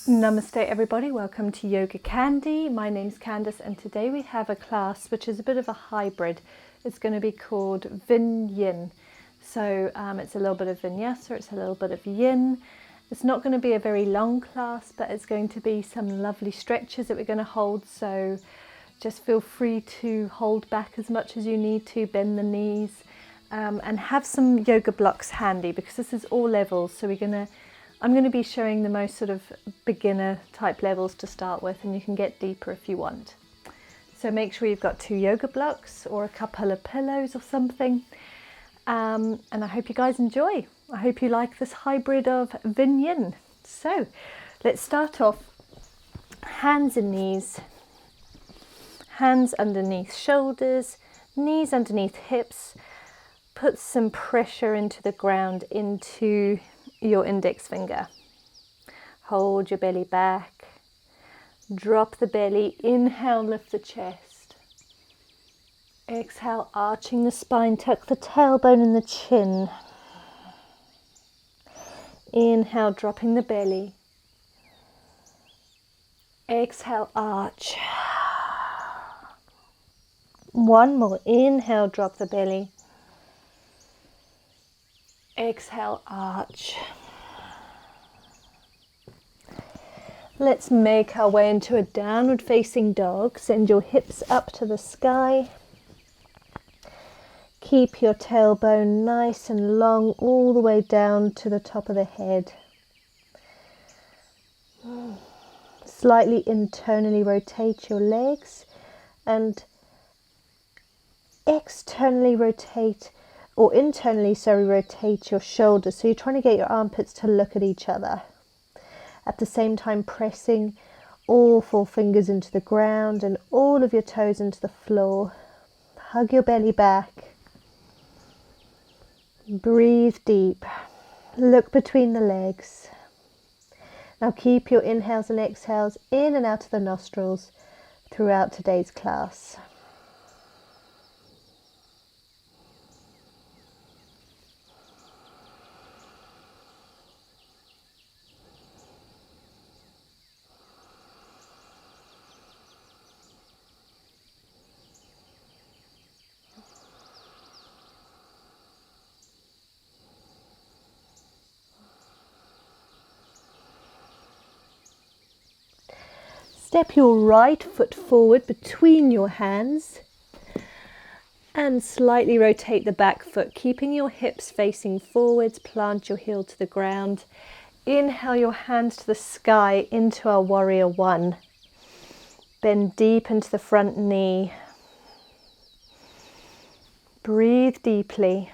Namaste everybody, welcome to YogaCandi. My name's Candace and today we have a class which is a bit of a hybrid. It's going to be called Vin Yin. So it's a little bit of Vinyasa, it's a little bit of Yin. It's not going to be a very long class, but it's going to be some lovely stretches that we're going to hold. So just feel free to hold back as much as you need to, bend the knees and have some yoga blocks handy because this is all levels. So I'm going to be showing the most sort of beginner type levels to start with, and you can get deeper if you want. So make sure you've got 2 yoga blocks or a couple of pillows or something. And I hope you guys enjoy. I hope you like this hybrid of Vin Yin. So let's start off hands and knees, hands underneath shoulders, knees underneath hips. Put some pressure into the ground, into your index finger. Hold your belly back. Drop the belly. Inhale, lift the chest. Exhale, arching the spine. Tuck the tailbone in the chin. Inhale, dropping the belly. Exhale, arch. One more. Inhale, drop the belly. Exhale, arch. Let's make our way into a downward facing dog. Send your hips up to the sky. Keep your tailbone nice and long all the way down to the top of the head. Slightly internally rotate your legs and externally rotate or internally, rotate your shoulders. So you're trying to get your armpits to look at each other. At the same time, pressing all 4 fingers into the ground and all of your toes into the floor. Hug your belly back. Breathe deep. Look between the legs. Now keep your inhales and exhales in and out of the nostrils throughout today's class. Step your right foot forward between your hands and slightly rotate the back foot, keeping your hips facing forwards. Plant your heel to the ground. Inhale your hands to the sky into our warrior 1. Bend deep into the front knee. Breathe deeply.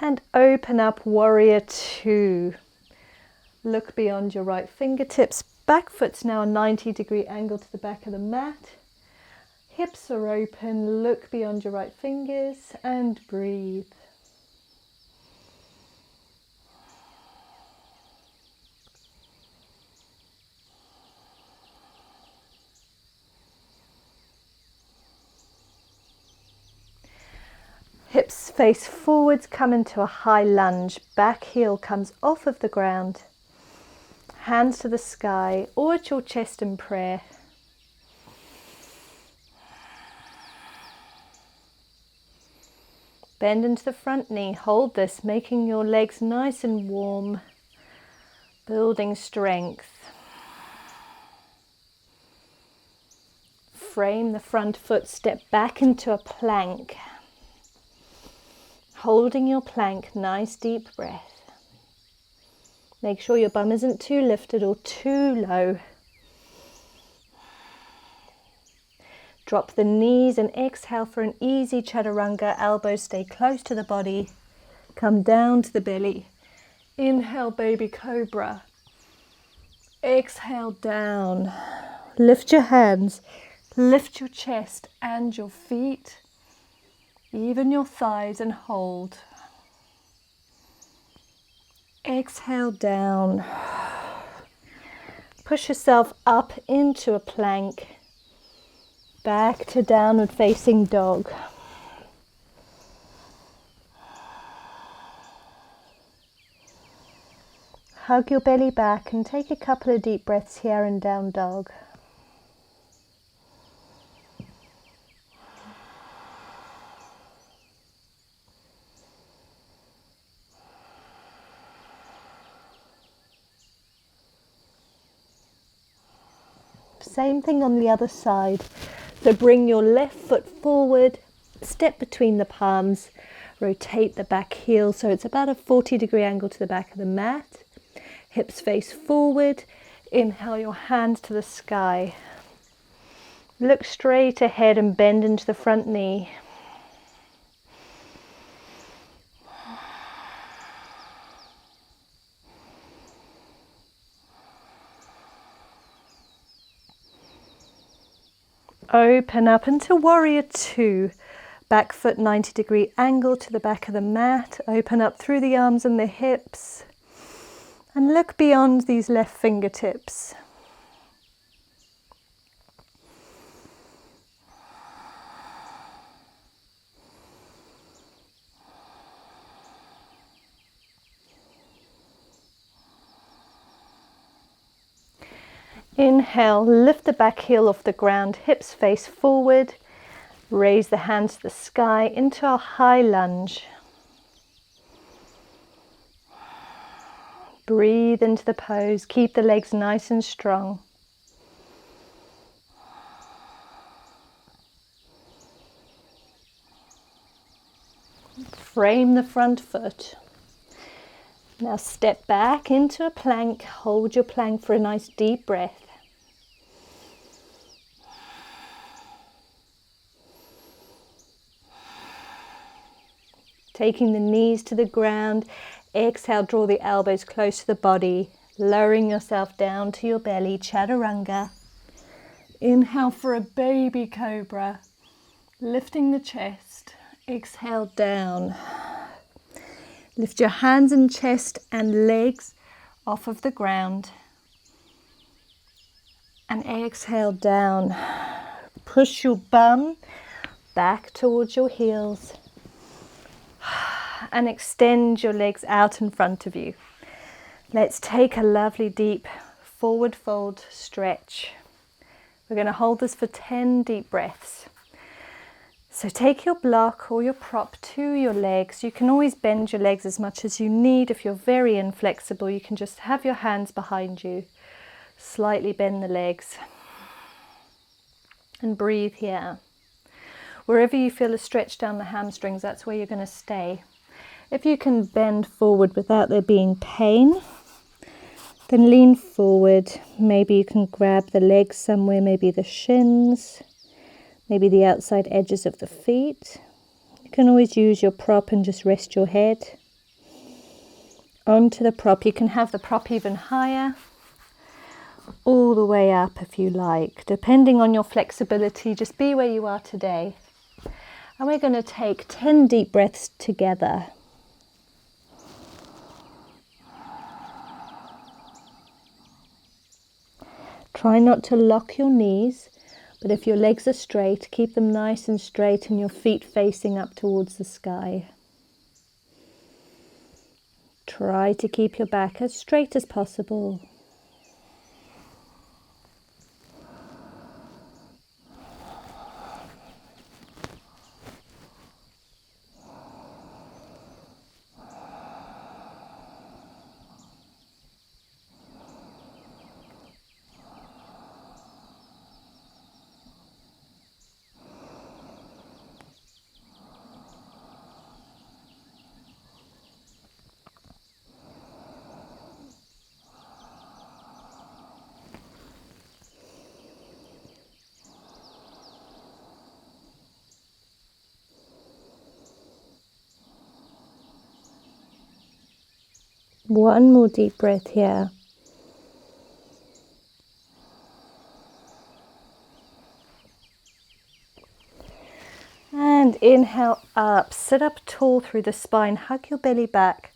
And open up warrior 2. Look beyond your right fingertips. Back foot's now a 90-degree angle to the back of the mat. Hips are open. Look beyond your right fingers and breathe. Hips face forwards, come into a high lunge. Back heel comes off of the ground. Hands to the sky or at your chest in prayer. Bend into the front knee. Hold this, making your legs nice and warm. Building strength. Frame the front foot, step back into a plank. Holding your plank, nice deep breath. Make sure your bum isn't too lifted or too low. Drop the knees and exhale for an easy chaturanga. Elbows stay close to the body. Come down to the belly. Inhale, baby cobra. Exhale, down. Lift your hands. Lift your chest and your feet. Even your thighs and hold. Exhale down. Push yourself up into a plank. Back to downward facing dog. hug your belly back and take a couple of deep breaths here in down dog. Same thing on the other side. So bring your left foot forward, step between the palms, rotate the back heel so it's about a 40-degree angle to the back of the mat. Hips face forward. Inhale your hands to the sky. Look straight ahead and bend into the front knee. Open up into warrior two. Back foot 90-degree angle to the back of the mat. Open up through the arms and the hips. And look beyond these left fingertips. Inhale, lift the back heel off the ground, hips face forward. Raise the hands to the sky into a high lunge. Breathe into the pose. Keep the legs nice and strong. Frame the front foot. Now step back into a plank. Hold your plank for a nice deep breath. Taking the knees to the ground. Exhale, draw the elbows close to the body. Lowering yourself down to your belly, chaturanga. Inhale for a baby cobra. Lifting the chest. Exhale down. Lift your hands and chest and legs off of the ground. And exhale down. Push your bum back towards your heels. And extend your legs out in front of you. Let's take a lovely deep forward fold stretch. We're going to hold this for 10 deep breaths. So take your block or your prop to your legs. You can always bend your legs as much as you need. If you're very inflexible, you can just have your hands behind you. Slightly bend the legs. And breathe here. Wherever you feel a stretch down the hamstrings, that's where you're going to stay. If you can bend forward without there being pain, then lean forward. Maybe you can grab the legs somewhere, maybe the shins, maybe the outside edges of the feet. You can always use your prop and just rest your head onto the prop. You can have the prop even higher, all the way up if you like. Depending on your flexibility, just be where you are today. And we're going to take 10 deep breaths together. Try not to lock your knees, but if your legs are straight, keep them nice and straight and your feet facing up towards the sky. Try to keep your back as straight as possible. One more deep breath here. And inhale up, sit up tall through the spine, hug your belly back.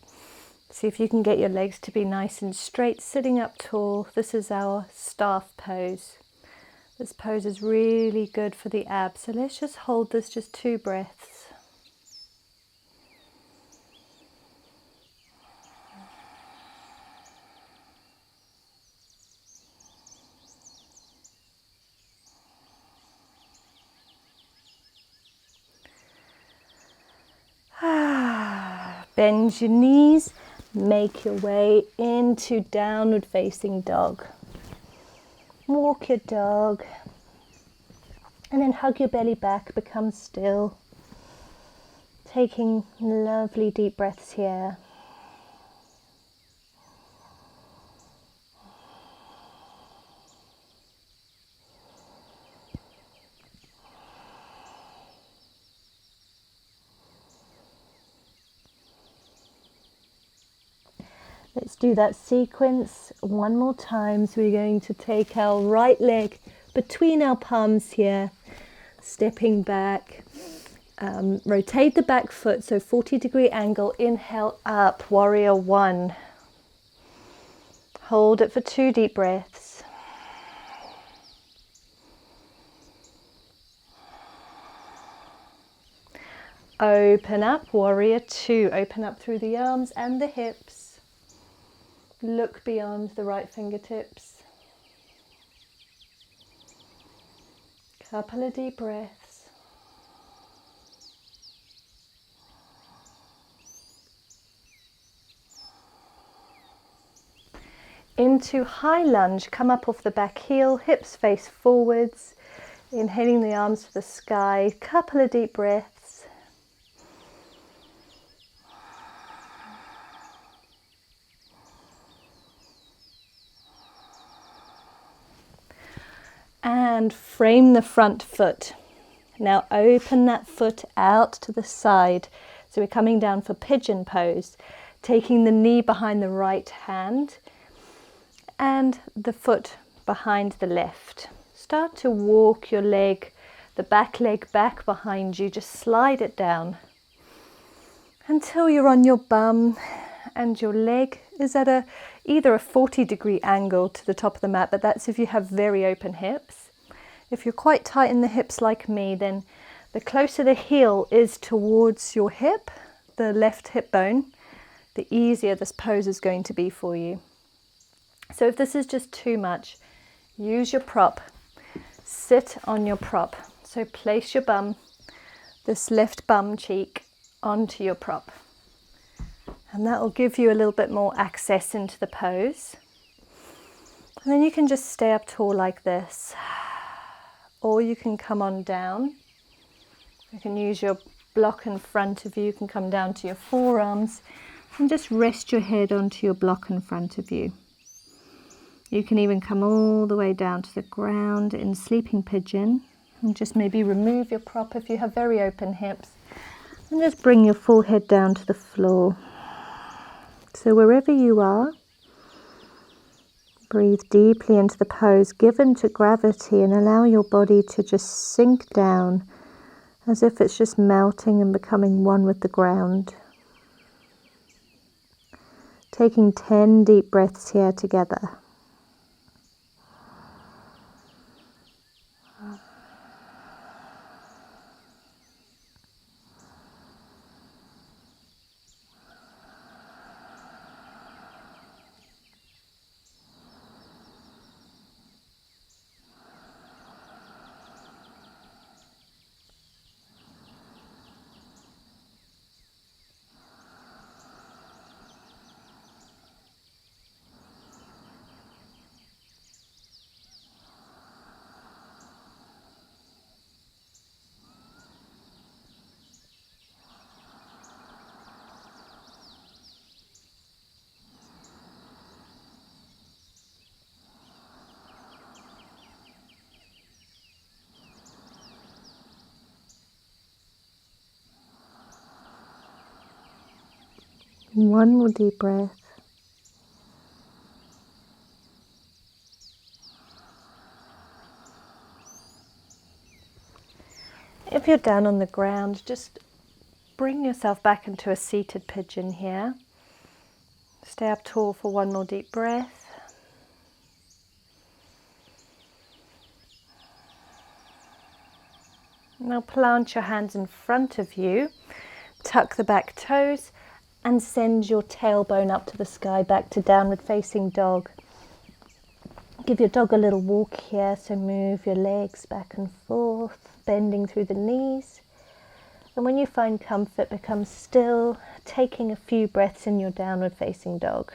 See if you can get your legs to be nice and straight, sitting up tall. This is our staff pose. This pose is really good for the abs, so let's just hold this just 2 breaths. Bend your knees, make your way into downward facing dog. Walk your dog, and then hug your belly back, become still. Taking lovely deep breaths here. Let's do that sequence one more time. So we're going to take our right leg between our palms here, stepping back. Rotate the back foot, so 40-degree angle. Inhale up, warrior one. Hold it for 2 deep breaths. Open up, warrior two. Open up through the arms and the hips. Look beyond the right fingertips. Couple of deep breaths. Into high lunge, come up off the back heel, hips face forwards. Inhaling the arms to the sky, couple of deep breaths. And frame the front foot. Now open that foot out to the side. So we're coming down for pigeon pose, taking the knee behind the right hand and the foot behind the left. Start to walk your leg, the back leg back behind you. Just slide it down until you're on your bum and your leg is at either a 40-degree angle to the top of the mat, but that's if you have very open hips. If you're quite tight in the hips like me, then the closer the heel is towards your hip, the left hip bone, the easier this pose is going to be for you. So if this is just too much, use your prop. Sit on your prop. So place your bum, this left bum cheek, onto your prop. And that will give you a little bit more access into the pose. And then you can just stay up tall like this. Or you can come on down. You can use your block in front of you. You can come down to your forearms and just rest your head onto your block in front of you. You can even come all the way down to the ground in sleeping pigeon and just maybe remove your prop if you have very open hips and just bring your forehead down to the floor. So wherever you are, breathe deeply into the pose, give into gravity and allow your body to just sink down as if it's just melting and becoming one with the ground. Taking 10 deep breaths here together. One more deep breath. If you're down on the ground, just bring yourself back into a seated pigeon here. Stay up tall for one more deep breath. Now plant your hands in front of you, tuck the back toes and send your tailbone up to the sky, back to downward facing dog. Give your dog a little walk here, so move your legs back and forth, bending through the knees. And when you find comfort, become still, taking a few breaths in your downward facing dog.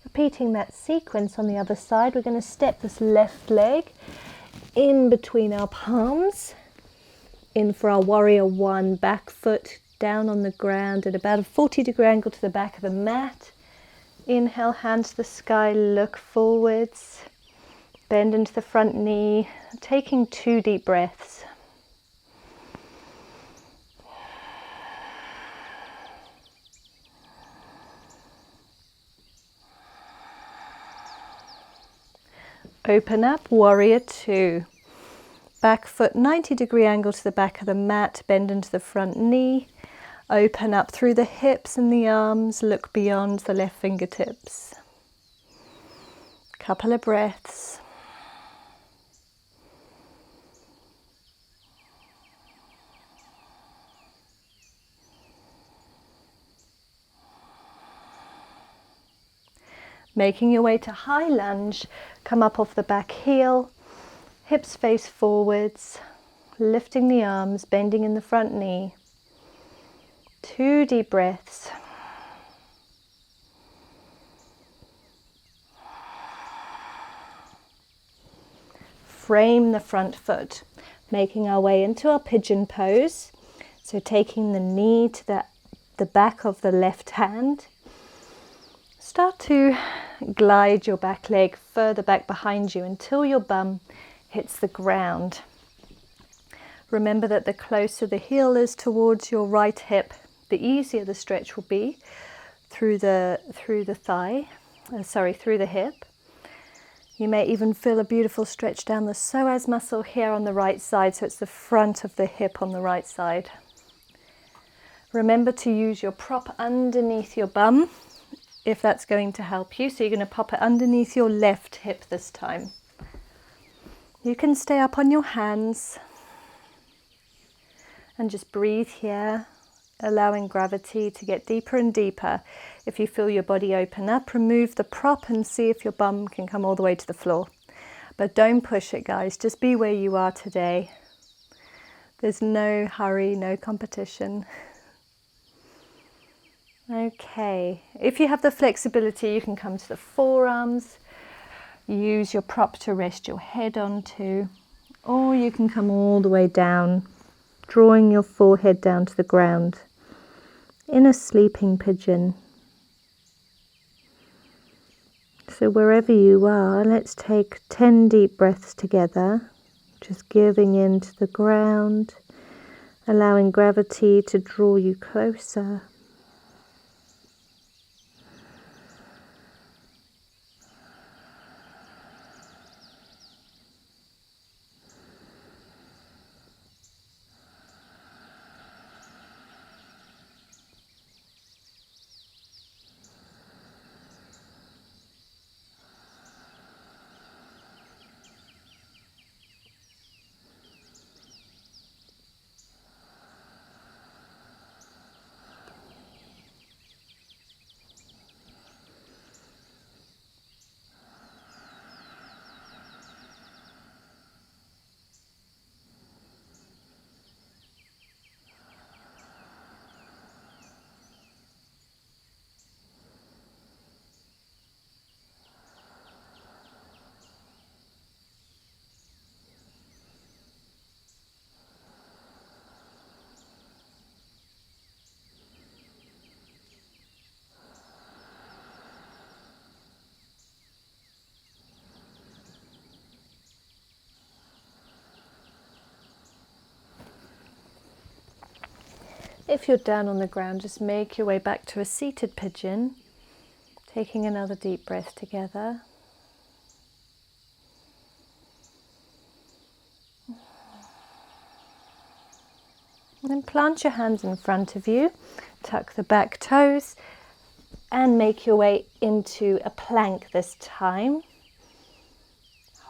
Repeating that sequence on the other side, we're going to step this left leg in between our palms, in for our warrior one, back foot down on the ground at about a 40-degree angle to the back of the mat. Inhale, hands to the sky, look forwards, bend into the front knee, taking 2 deep breaths. Open up, warrior two. Back foot 90-degree angle to the back of the mat, bend into the front knee. Open up through the hips and the arms, look beyond the left fingertips. Couple of breaths. Making your way to high lunge, come up off the back heel, hips face forwards, lifting the arms, bending in the front knee. 2 deep breaths. Frame the front foot, making our way into our pigeon pose. So taking the knee to the back of the left hand. Start to glide your back leg further back behind you until your bum hits the ground. Remember that the closer the heel is towards your right hip, the easier the stretch will be through the hip. You may even feel a beautiful stretch down the psoas muscle here on the right side, so it's the front of the hip on the right side. Remember to use your prop underneath your bum if that's going to help you. So you're going to pop it underneath your left hip this time. You can stay up on your hands and just breathe here, allowing gravity to get deeper and deeper. If you feel your body open up, remove the prop and see if your bum can come all the way to the floor. But don't push it, guys. Just be where you are today. There's no hurry, no competition. Okay, if you have the flexibility, you can come to the forearms, use your prop to rest your head onto, or you can come all the way down, drawing your forehead down to the ground in a sleeping pigeon. So wherever you are, let's take 10 deep breaths together, just giving in to the ground, allowing gravity to draw you closer. If you're down on the ground, just make your way back to a seated pigeon, taking another deep breath together. And then plant your hands in front of you, tuck the back toes, and make your way into a plank this time.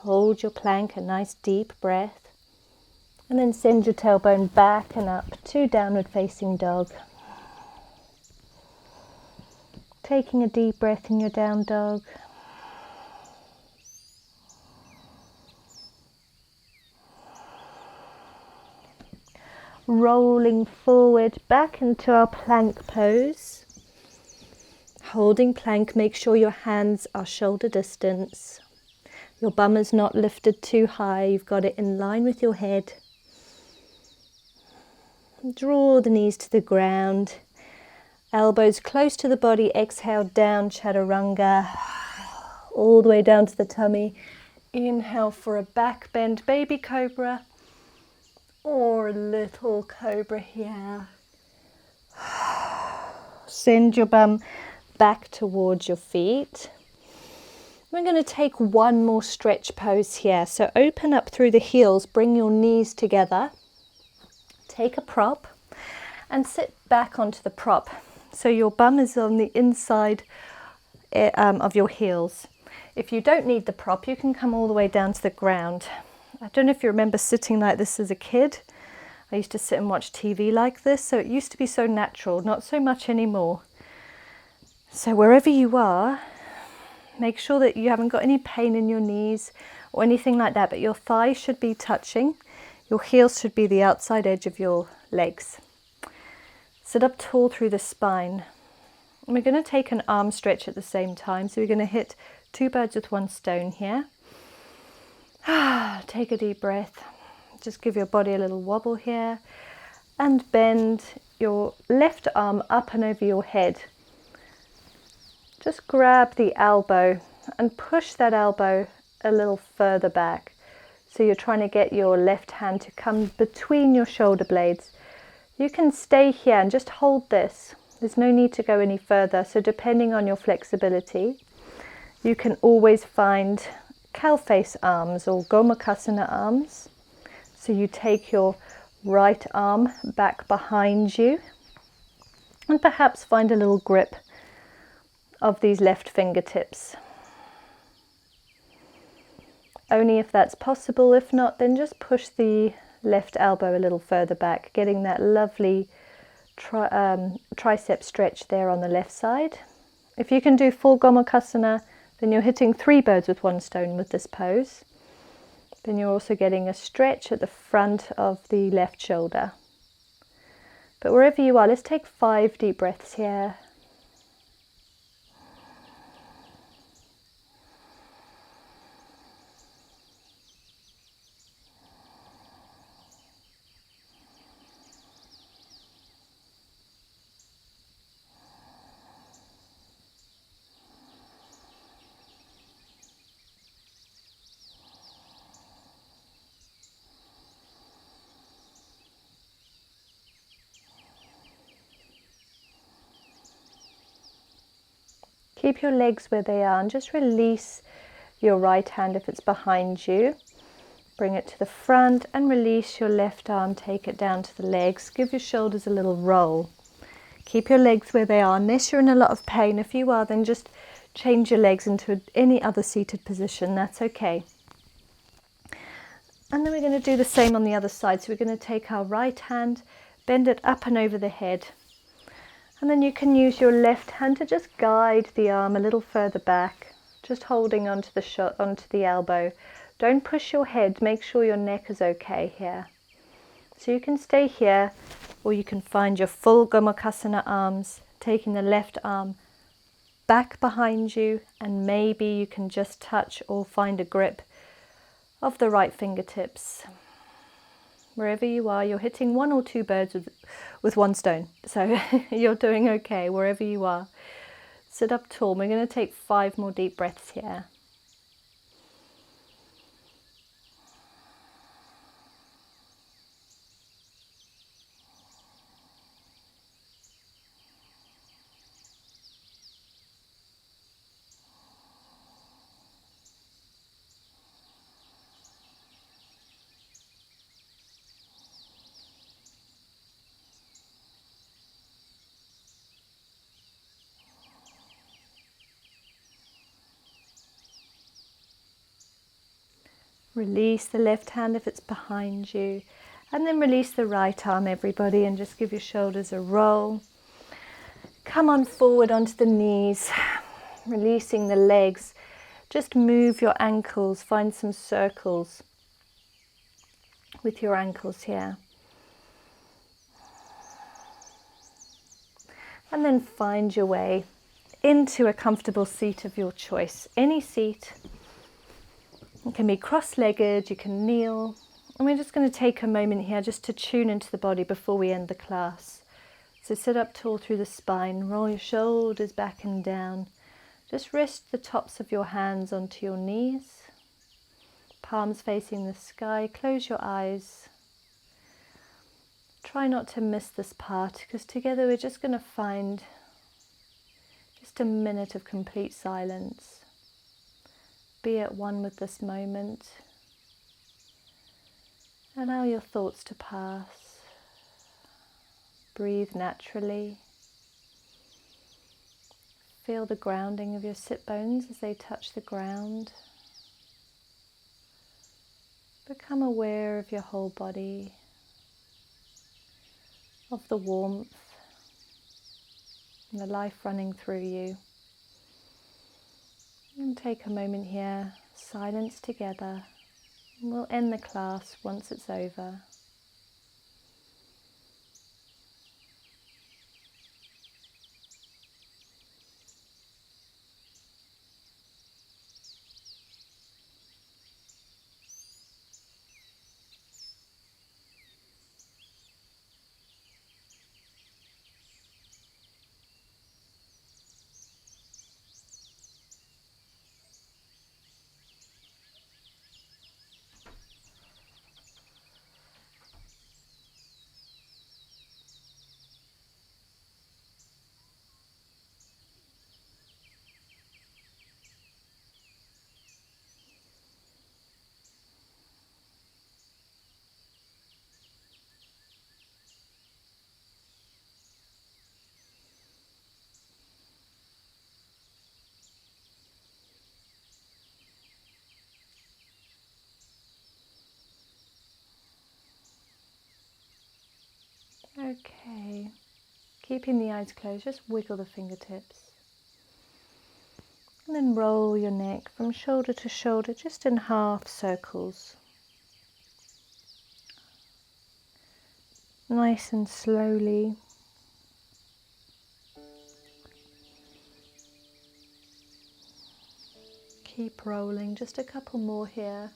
Hold your plank, a nice deep breath. And then send your tailbone back and up to downward facing dog. Taking a deep breath in your down dog. Rolling forward back into our plank pose. Holding plank, make sure your hands are shoulder distance. Your bum is not lifted too high, you've got it in line with your head. Draw the knees to the ground. Elbows close to the body, exhale down, chaturanga. All the way down to the tummy. Inhale for a back bend, baby cobra. Or a little cobra here. Send your bum back towards your feet. We're going to take one more stretch pose here. So open up through the heels, bring your knees together. Take a prop and sit back onto the prop. So your bum is on the inside of your heels. If you don't need the prop, you can come all the way down to the ground. I don't know if you remember sitting like this as a kid. I used to sit and watch TV like this, so it used to be so natural, not so much anymore. So wherever you are, make sure that you haven't got any pain in your knees or anything like that, but your thighs should be touching. Your heels should be the outside edge of your legs. Sit up tall through the spine. And we're going to take an arm stretch at the same time, so we're going to hit 2 birds with 1 stone here. Take a deep breath. Just give your body a little wobble here. And bend your left arm up and over your head. Just grab the elbow and push that elbow a little further back. So you're trying to get your left hand to come between your shoulder blades. You can stay here and just hold this. There's no need to go any further. So depending on your flexibility, you can always find cow face arms or gomukhasana arms. So you take your right arm back behind you and perhaps find a little grip of these left fingertips. Only if that's possible. If not, then just push the left elbow a little further back, getting that lovely tricep stretch there on the left side. If you can do full gomukhasana, then you're hitting 3 birds with 1 stone with this pose. Then you're also getting a stretch at the front of the left shoulder. But wherever you are, let's take 5 deep breaths here. Keep your legs where they are and just release your right hand if it's behind you. Bring it to the front and release your left arm, take it down to the legs. Give your shoulders a little roll. Keep your legs where they are unless you're in a lot of pain. If you are, then just change your legs into any other seated position, that's okay. And then we're going to do the same on the other side. So we're going to take our right hand, bend it up and over the head. And then you can use your left hand to just guide the arm a little further back, just holding onto the elbow. Don't push your head, make sure your neck is okay here. So you can stay here, or you can find your full gomukhasana arms, taking the left arm back behind you, and maybe you can just touch or find a grip of the right fingertips. Wherever you are, you're hitting 1 or 2 birds with 1 stone. So you're doing okay wherever you are. Sit up tall. We're going to take 5 more deep breaths here. Release the left hand if it's behind you. And then release the right arm, everybody, and just give your shoulders a roll. Come on forward onto the knees, releasing the legs. Just move your ankles, find some circles with your ankles here. And then find your way into a comfortable seat of your choice. Any seat. It can be cross-legged, you can kneel. And we're just going to take a moment here just to tune into the body before we end the class. So sit up tall through the spine, roll your shoulders back and down. Just rest the tops of your hands onto your knees. Palms facing the sky, close your eyes. Try not to miss this part, because together we're just going to find just a minute of complete silence. Be at one with this moment. Allow your thoughts to pass. Breathe naturally. Feel the grounding of your sit bones as they touch the ground. Become aware of your whole body, of the warmth and the life running through you. And take a moment here, silence together, and we'll end the class once it's over. Okay, keeping the eyes closed, just wiggle the fingertips. And then roll your neck from shoulder to shoulder, just in half circles. Nice and slowly. Keep rolling, just a couple more here.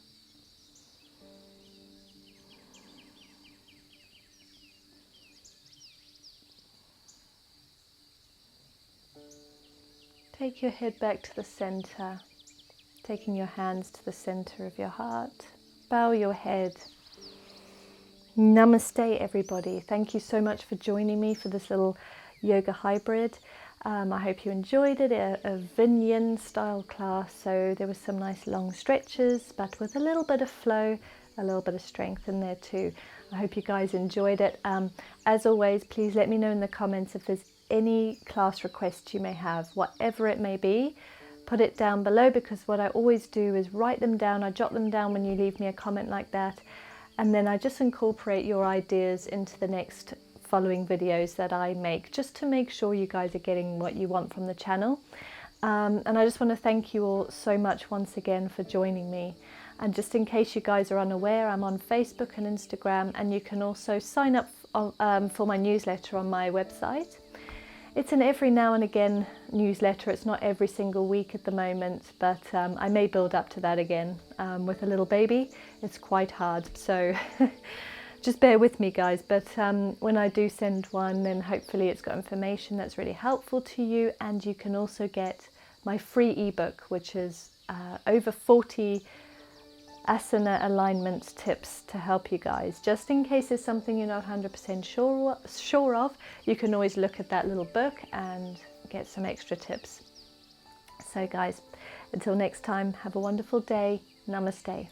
Take your head back to the center, taking your hands to the center of your heart. Bow your head. Namaste, everybody. Thank you so much for joining me for this little yoga hybrid. I hope you enjoyed it, a Vin Yin style class. So there were some nice long stretches, but with a little bit of flow, a little bit of strength in there too. I hope you guys enjoyed it. As always, please let me know in the comments if there's any class requests you may have, whatever it may be. Put it down below, because what I always do is write them down. I jot them down when you leave me a comment like that, and then I just incorporate your ideas into the next following videos that I make, just to make sure you guys are getting what you want from the channel. And I just want to thank you all so much once again for joining me. And just in case you guys are unaware, I'm on Facebook and Instagram, and you can also sign up for my newsletter on my website. It's an every now and again newsletter. It's not every single week at the moment, but I may build up to that again. With a little baby, it's quite hard, so just bear with me, guys. But when I do send one, then hopefully it's got information that's really helpful to you, and you can also get my free ebook, which is over 40 asana alignment tips to help you guys. Just in case there's something you're not 100% sure of, you can always look at that little book and get some extra tips. So guys, until next time, have a wonderful day. Namaste.